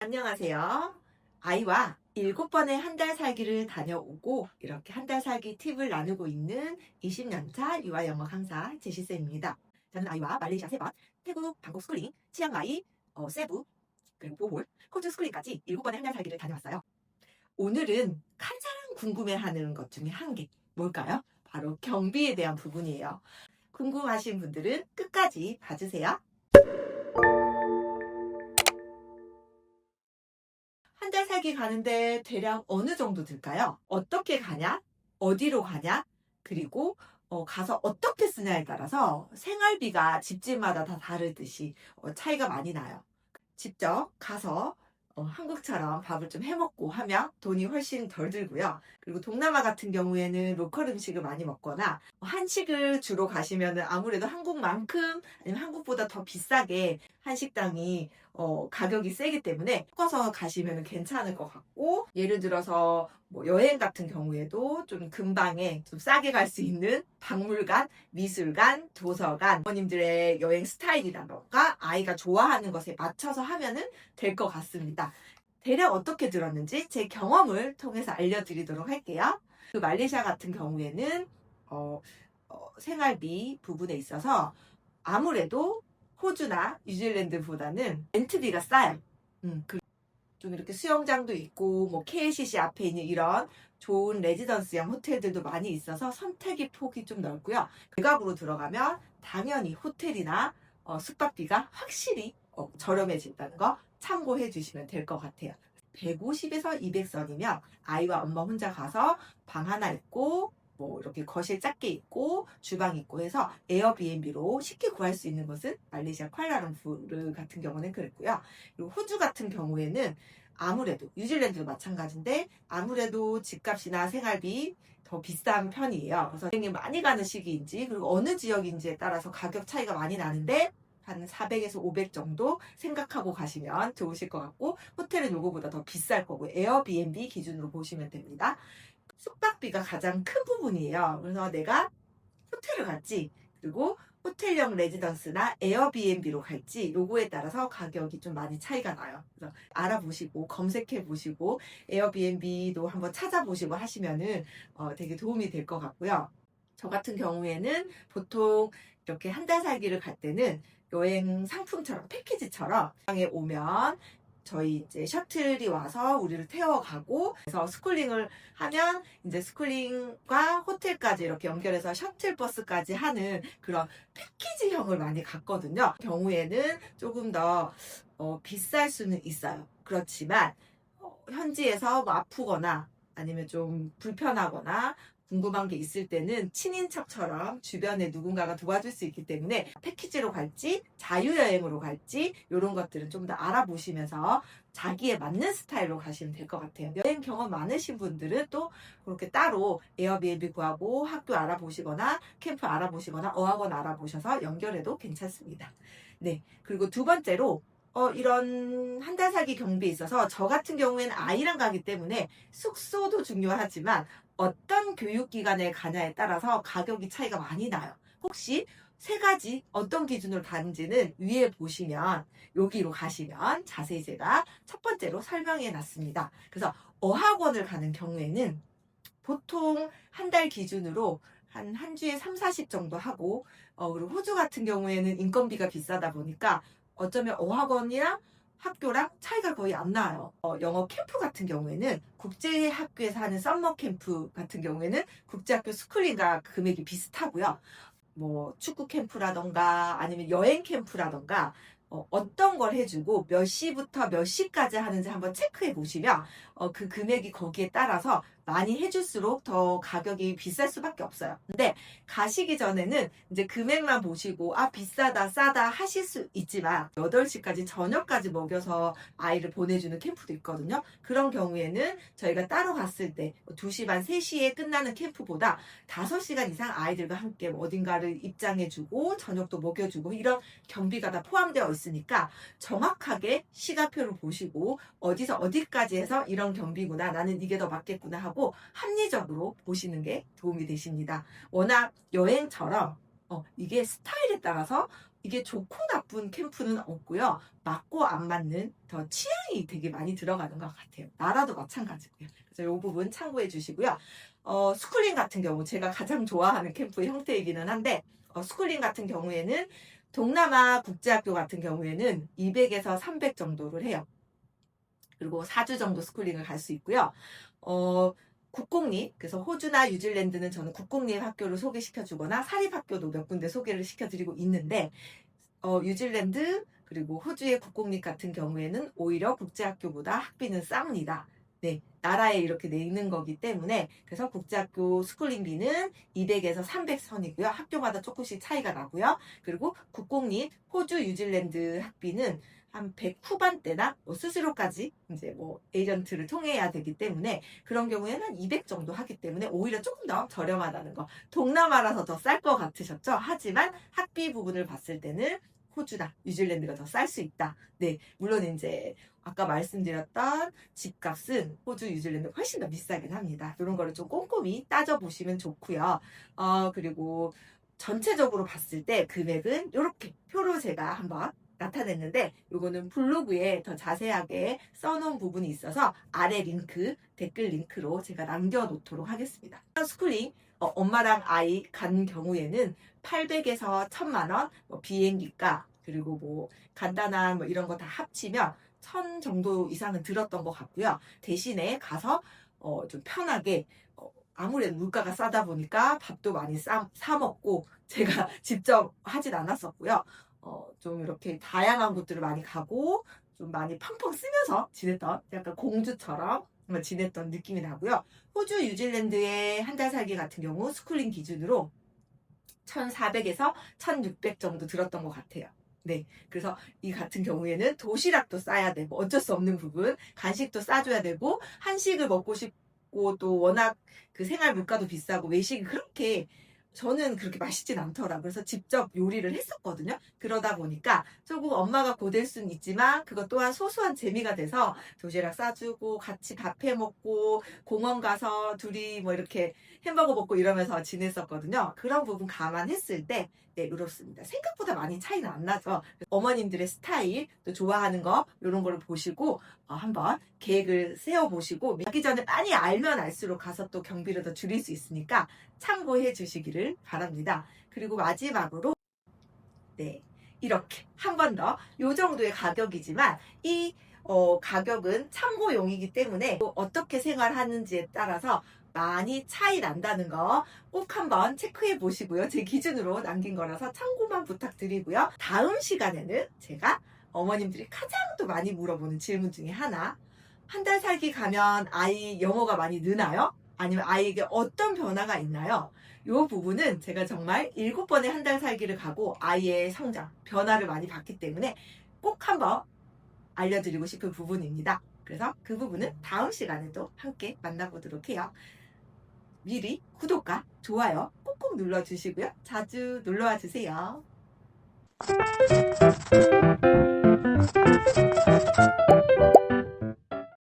안녕하세요. 아이와 7번의 한 달 살기를 다녀오고 이렇게 한 달 살기 팁을 나누고 있는 20년차 유아 영어 강사 제시쌤입니다. 저는 아이와 말레이시아 3번, 태국, 방콕 스쿨링, 치앙마이, 세부, 그리고 보홀, 호주 스쿨링까지 7번의 한 달 살기를 다녀왔어요. 오늘은 가장 궁금해하는 것 중에 한 개, 뭘까요? 바로 경비에 대한 부분이에요. 궁금하신 분들은 끝까지 봐주세요. 한 달 살기 가는데 대략 어느 정도 들까요? 어떻게 가냐? 어디로 가냐? 그리고 가서 어떻게 쓰냐에 따라서 생활비가 집집마다 다 다르듯이 차이가 많이 나요. 직접 가서 한국처럼 밥을 좀 해먹고 하면 돈이 훨씬 덜 들고요. 그리고 동남아 같은 경우에는 로컬 음식을 많이 먹거나 한식을 주로 가시면은 아무래도 한국만큼 아니면 한국보다 더 비싸게 한식당이 가격이 세기 때문에 섞어서 가시면 괜찮을 것 같고, 예를 들어서 뭐 여행 같은 경우에도 좀 근방에 좀 싸게 갈 수 있는 박물관, 미술관, 도서관, 부모님들의 여행 스타일이라던가 아이가 좋아하는 것에 맞춰서 하면은 될 것 같습니다. 대략 어떻게 들었는지 제 경험을 통해서 알려드리도록 할게요. 그 말레이시아 같은 경우에는 생활비 부분에 있어서 아무래도 호주나 뉴질랜드보다는 렌트비가 싸요. 좀 이렇게 수영장도 있고 뭐 KLCC 앞에 있는 이런 좋은 레지던스형 호텔들도 많이 있어서 선택의 폭이 좀 넓고요. 외곽으로 들어가면 당연히 호텔이나 숙박비가 확실히 저렴해진다는 거 참고해 주시면 될 것 같아요. 150에서 200선이면 아이와 엄마 혼자 가서 방 하나 있고 뭐 이렇게 거실 작게 있고 주방 있고 해서 에어비앤비로 쉽게 구할 수 있는 곳은 말레이시아 쿠알라룸푸르 같은 경우는 그랬고요. 그리고 호주 같은 경우에는 아무래도 뉴질랜드도 마찬가지인데 아무래도 집값이나 생활비 더 비싼 편이에요. 그래서 여행이 많이 가는 시기인지 그리고 어느 지역인지에 따라서 가격 차이가 많이 나는데 한 400에서 500 정도 생각하고 가시면 좋으실 것 같고, 호텔은 요거보다 더 비쌀 거고 에어비앤비 기준으로 보시면 됩니다. 숙박비가 가장 큰 부분이에요. 그래서 내가 호텔을 갈지 그리고 호텔형 레지던스나 에어비앤비로 갈지 요거에 따라서 가격이 좀 많이 차이가 나요. 그래서 알아보시고 검색해 보시고 에어비앤비도 한번 찾아보시고 하시면은 되게 도움이 될 것 같고요. 저 같은 경우에는 보통 이렇게 한 달 살기를 갈 때는 여행 상품처럼 패키지처럼 방에 오면 저희 이제 셔틀이 와서 우리를 태워가고, 그래서 스쿨링을 하면 이제 스쿨링과 호텔까지 이렇게 연결해서 셔틀버스까지 하는 그런 패키지형을 많이 갔거든요. 경우에는 조금 더 비쌀 수는 있어요. 그렇지만 현지에서 뭐 아프거나 아니면 좀 불편하거나 궁금한 게 있을 때는 친인척처럼 주변에 누군가가 도와줄 수 있기 때문에 패키지로 갈지 자유여행으로 갈지 이런 것들은 좀 더 알아보시면서 자기에 맞는 스타일로 가시면 될 것 같아요. 여행 경험 많으신 분들은 또 그렇게 따로 에어비앤비 구하고 학교 알아보시거나 캠프 알아보시거나 어학원 알아보셔서 연결해도 괜찮습니다. 네, 그리고 두 번째로 이런 한 달 살기 경비에 있어서 저 같은 경우에는 아이랑 가기 때문에 숙소도 중요하지만 어떤 교육기관에 가냐에 따라서 가격이 차이가 많이 나요. 혹시 세 가지 어떤 기준으로 다른지는 위에 보시면 여기로 가시면 자세히 제가 첫 번째로 설명해 놨습니다. 그래서 어학원을 가는 경우에는 보통 한 달 기준으로 한 주에 3, 40 정도 하고, 그리고 호주 같은 경우에는 인건비가 비싸다 보니까 어쩌면 어학원이랑 학교랑 차이가 거의 안 나요. 영어 캠프 같은 경우에는 국제학교에서 하는 썸머 캠프 같은 경우에는 국제학교 스쿨링과 금액이 비슷하고요. 뭐 축구 캠프라던가 아니면 여행 캠프라던가 어떤 걸 해주고 몇 시부터 몇 시까지 하는지 한번 체크해 보시면 그 금액이 거기에 따라서 많이 해줄수록 더 가격이 비쌀 수밖에 없어요. 근데 가시기 전에는 이제 금액만 보시고 비싸다 싸다 하실 수 있지만 8시까지 저녁까지 먹여서 아이를 보내주는 캠프도 있거든요. 그런 경우에는 저희가 따로 갔을 때 2시 반 3시에 끝나는 캠프보다 5시간 이상 아이들과 함께 어딘가를 입장해주고 저녁도 먹여주고 이런 경비가 다 포함되어 있으니까 정확하게 시간표를 보시고 어디서 어디까지 해서 이런 경비구나, 나는 이게 더 맞겠구나 하고 합리적으로 보시는 게 도움이 되십니다. 워낙 여행처럼 이게 스타일에 따라서 이게 좋고 나쁜 캠프는 없고요. 맞고 안 맞는 더 취향이 되게 많이 들어가는 것 같아요. 나라도 마찬가지고요. 그래서 이 부분 참고해 주시고요. 스쿨링 같은 경우 제가 가장 좋아하는 캠프 형태이기는 한데 스쿨링 같은 경우에는 동남아 국제학교 같은 경우에는 200에서 300 정도를 해요. 그리고 4주 정도 스쿨링을 갈 수 있고요. 국공립, 그래서 호주나 뉴질랜드는 저는 국공립 학교를 소개시켜 주거나 사립학교도 몇 군데 소개를 시켜드리고 있는데 뉴질랜드 그리고 호주의 국공립 같은 경우에는 오히려 국제학교보다 학비는 쌉니다. 네, 나라에 이렇게 내 있는 거기 때문에 그래서 국제학교 스쿨링비는 200에서 300 선이고요. 학교마다 조금씩 차이가 나고요. 그리고 국공립 호주 뉴질랜드 학비는 한 100 후반대나 스스로까지 이제 에이전트를 통해야 되기 때문에 그런 경우에는 한 200 정도 하기 때문에 오히려 조금 더 저렴하다는 거. 동남아라서 더 쌀 것 같으셨죠? 하지만 학비 부분을 봤을 때는 호주나 뉴질랜드가 더 쌀 수 있다. 네, 물론 이제 아까 말씀드렸던 집값은 호주, 뉴질랜드 훨씬 더 비싸긴 합니다. 이런 거를 좀 꼼꼼히 따져보시면 좋고요. 그리고 전체적으로 봤을 때 금액은 이렇게 표로 제가 한번 나타냈는데 이거는 블로그에 더 자세하게 써놓은 부분이 있어서 아래 링크, 댓글 링크로 제가 남겨놓도록 하겠습니다. 스쿨링 엄마랑 아이 간 경우에는 800에서 1000만 원, 비행기가 그리고 간단한 이런 거 다 합치면 1000 정도 이상은 들었던 것 같고요. 대신에 가서 좀 편하게 아무래도 물가가 싸다 보니까 밥도 많이 사 먹고 제가 직접 하진 않았었고요. 좀 이렇게 다양한 곳들을 많이 가고 좀 많이 펑펑 쓰면서 지냈던 약간 공주처럼 지냈던 느낌이 나고요. 호주, 뉴질랜드의 한 달 살기 같은 경우 스쿨링 기준으로 1,400에서 1,600 정도 들었던 것 같아요. 네, 그래서 이 같은 경우에는 도시락도 싸야 되고 어쩔 수 없는 부분, 간식도 싸줘야 되고 한식을 먹고 싶고 또 워낙 그 생활 물가도 비싸고 외식이 저는 그렇게 맛있진 않더라고요. 그래서 직접 요리를 했었거든요. 그러다 보니까 조금 엄마가 고될 수는 있지만 그것 또한 소소한 재미가 돼서 도시락 싸주고 같이 밥 해 먹고 공원 가서 둘이 이렇게 햄버거 먹고 이러면서 지냈었거든요. 그런 부분 감안했을 때 네, 이렇습니다. 생각보다 많이 차이는 안 나죠. 어머님들의 스타일, 또 좋아하는 거 이런 거를 보시고 한번 계획을 세워보시고 가기 전에 많이 알면 알수록 가서 또 경비를 더 줄일 수 있으니까 참고해 주시기를 바랍니다. 그리고 마지막으로 네, 이렇게 한 번 더 요 정도의 가격이지만 이 가격은 참고용이기 때문에 어떻게 생활하는지에 따라서 많이 차이 난다는 거 꼭 한번 체크해 보시고요. 제 기준으로 남긴 거라서 참고만 부탁드리고요. 다음 시간에는 제가 어머님들이 가장 또 많이 물어보는 질문 중에 하나, 한 달 살기 가면 아이 영어가 많이 느나요? 아니면 아이에게 어떤 변화가 있나요? 이 부분은 제가 정말 7번의 한 달 살기를 가고 아이의 성장, 변화를 많이 봤기 때문에 꼭 한번 알려드리고 싶은 부분입니다. 그래서 그 부분은 다음 시간에도 함께 만나보도록 해요. 미리 구독과 좋아요 꾹꾹 눌러주시고요. 자주 놀러와 주세요.